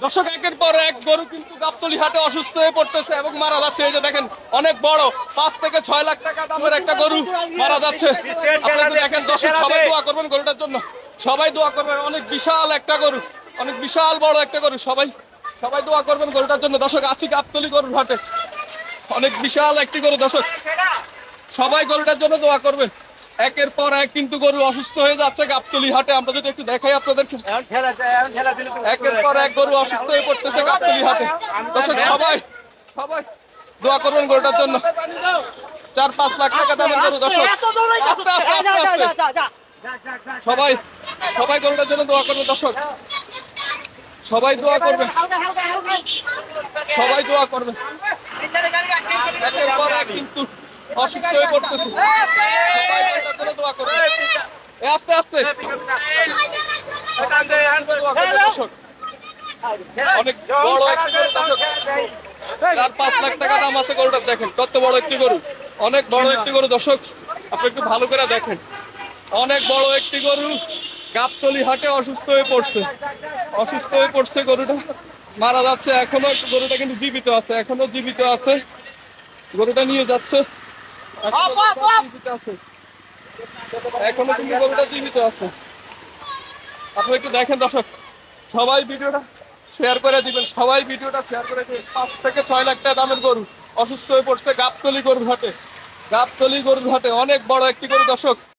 দর্শক একের পর এক গরু কিন্তু গাবতলী হাটে অসুস্থ হয়ে পড়তেছে এবং মারা যাচ্ছে। এই যে দেখেন অনেক বড় 5 থেকে 6 লাখ টাকা দামের একটা গরু মারা যাচ্ছে। আপনারা দেখেন দর্শক, সবাই দোয়া করবেন গরুটার জন্য, সবাই দোয়া করবেন। অনেক বিশাল একটা গরু, অনেক বিশাল বড় একটা গরু, সবাই সবাই দোয়া করবেন গরুটার জন্য। দর্শক আছি গাবতলী গরুর হাটে, অনেক বিশাল একটি গরু। দর্শক সবাই গরুটার জন্য দোয়া করবেন। একের পর এক কিন্তু গরু অসুস্থ হয়ে যাচ্ছে গাবতলী হাটে। আমরা যদি একটু দেখাই আপনাদের, একের পর এক গরু অসুস্থ হয়ে পড়তেছে গাবতলী হাটে। দর্শক সবাই সবাই দোয়া করবেন গরুটার জন্য। 4-5 লাখ টাকা দামের গরু। দর্শক আস্তে আস্তে আস্তে আস্তে সবাই সবাই গরুটার জন্য দোয়া করবেন। দর্শক সবাই দোয়া করবেন, সবাই দোয়া করবেন। একের পর এক কিন্তু অসুস্থ হয়ে পড়তেছে, সবাই গরুটার জন্য দোয়া করবেন। আস্তে আস্তে দর্শক অনেক বড় একটি গরু। দর্শক 4-5 লাখ টাকা দাম আছে গরুটার। দেখেন কত বড় একটি গরু, অনেক বড় একটি গরু। দর্শক আপনি একটু ভালো করে দেখেন, অনেক বড় একটি গরু গাবতলী হাটে অসুস্থ হয়ে পড়ছে, অসুস্থ হয়ে পড়ছে। গরুটা মারা যাচ্ছে। এখনো গরুটা কিন্তু জীবিত আছে, এখনো জীবিত আছে। গরুটা নিয়ে যাচ্ছে, এখনো কিন্তু গরুটা জীবিত আছে। আপনি একটু দেখেন দর্শক, সবাই ভিডিওটা শেয়ার করে দিবেন, সবাই ভিডিওটা শেয়ার করে দিবেন। 5 থেকে 6 লাখ টাকা দামের গরু অসুস্থ হয়ে পড়ছে গাবতলী গরুর হাটে, গাবতলী গরুর হাটে অনেক বড় একটি গরু। দর্শক